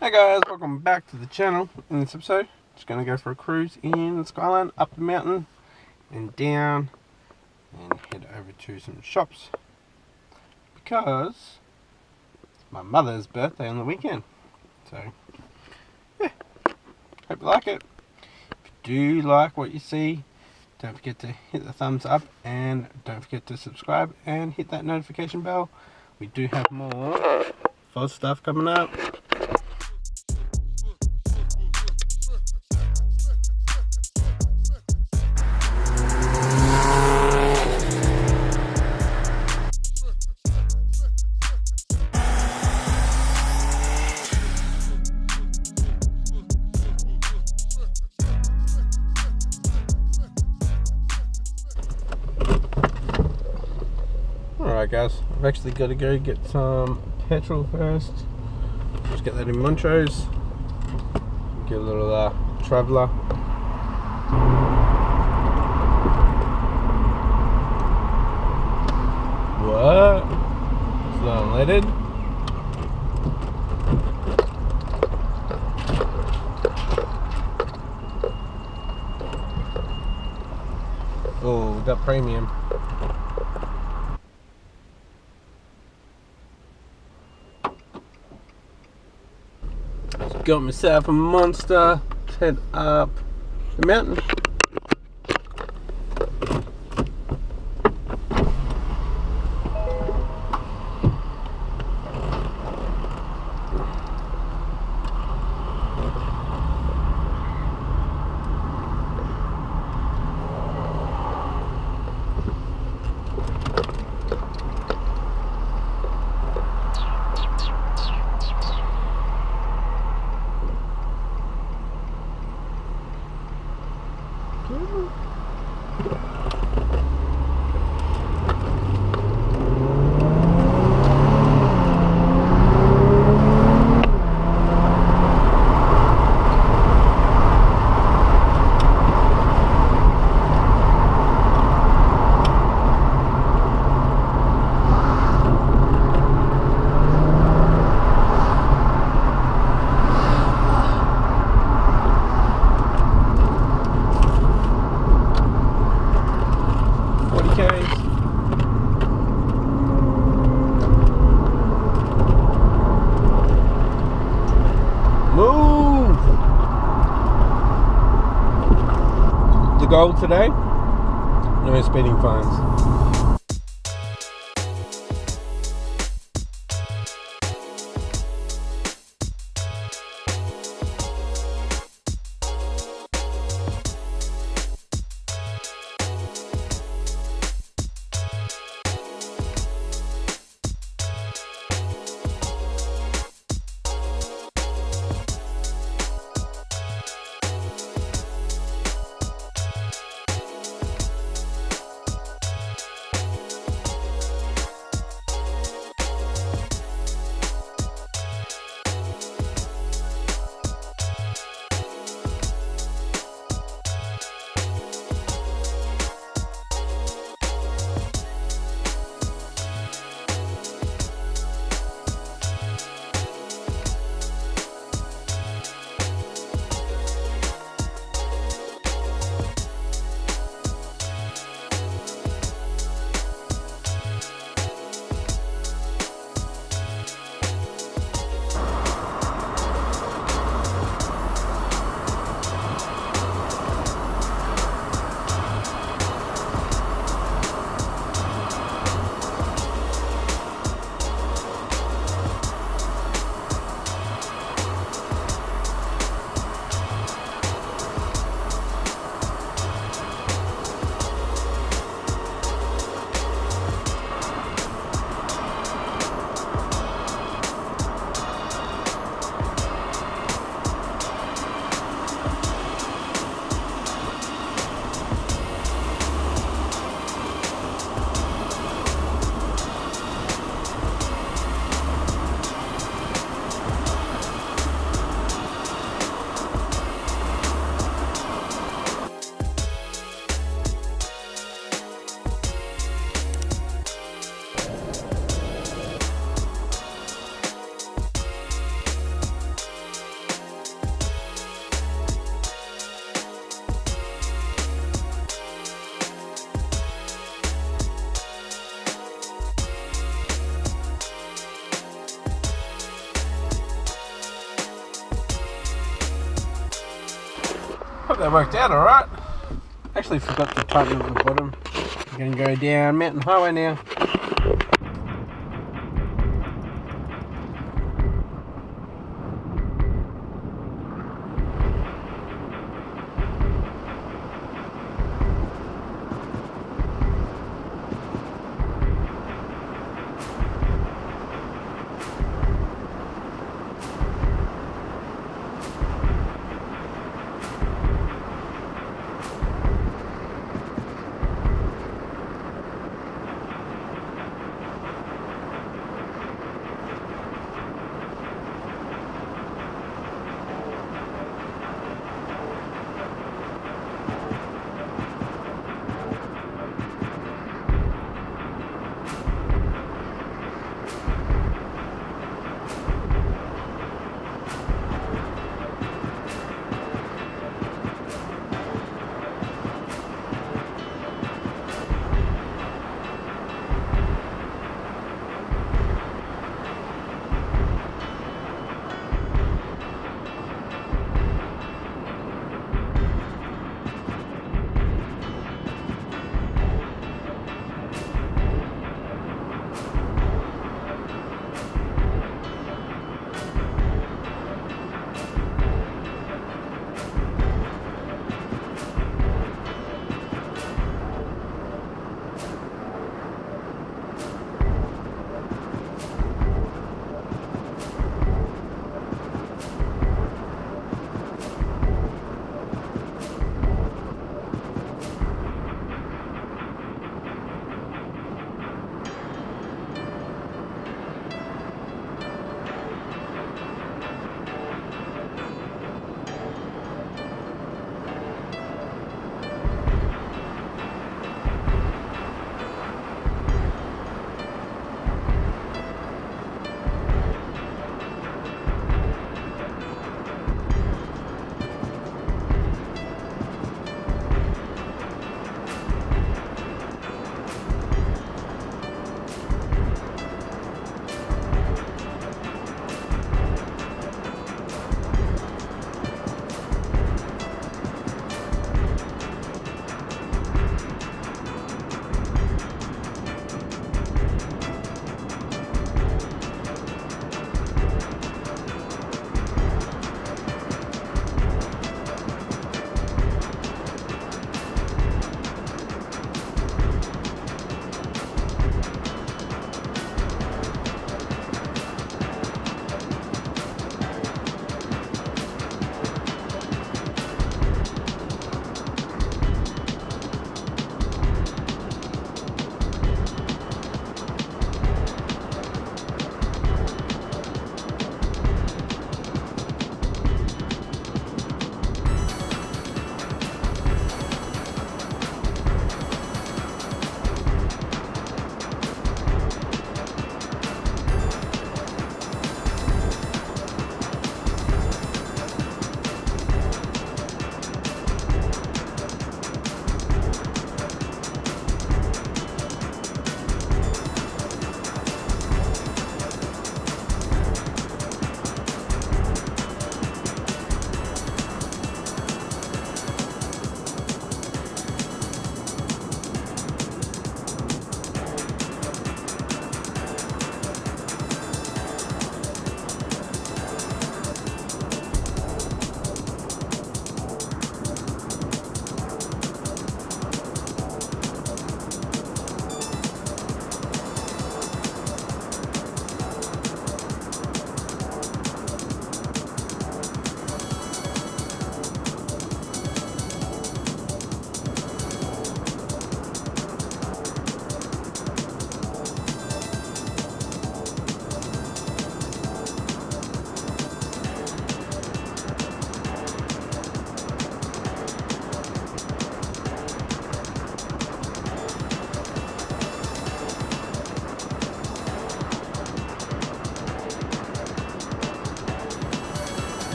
Hey guys, welcome back to the channel. In this episode, just going to go for a cruise in Skyline, up the mountain and down, and head over to some shops because it's my mother's birthday on the weekend. So, yeah, hope you like it. If you do like what you see, don't forget to hit the thumbs up and don't forget to subscribe and hit that notification bell. We do have more fun stuff coming up. Alright guys, I've actually got to go get some petrol first. Just get that in Montrose. Get a little traveller. What? It's not unleaded? Oh, we got premium. Got myself a monster. Let's head up the mountain. Move! The goal today, no speeding fines. Hope that worked out alright. Actually forgot to tighten up the bottom. I'm going to go down Mountain Highway now.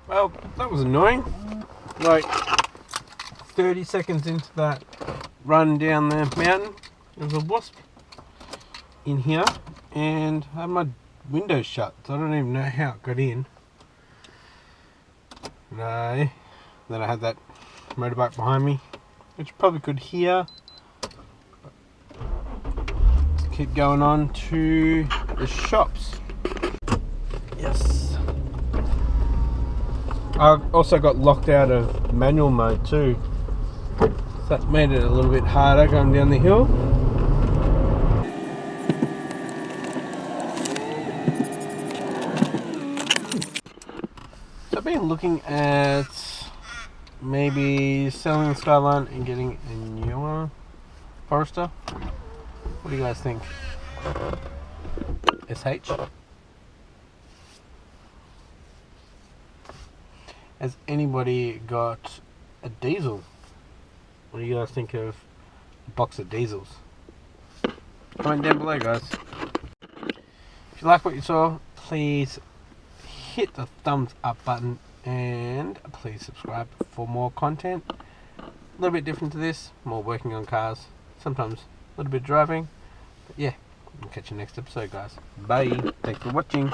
Well, that was annoying. Like 30 seconds into that run down the mountain, there was a wasp in here, and I had my window shut, so I don't even know how it got in. No. Then I had that motorbike behind me, which you probably could hear. Let's keep going on to the shops. Yes. I also got locked out of manual mode too. So that made it a little bit harder going down the hill. So I've been looking at maybe selling the Skyline and getting a newer Forester. What do you guys think? SH? Has anybody got a diesel? What do you guys think of a box of diesels? Comment down below, guys. If you like what you saw, please hit the thumbs up button and please subscribe for more content. A little bit different to this, more working on cars, sometimes a little bit driving. But yeah, I'll catch you next episode, guys. Bye. Thanks for watching.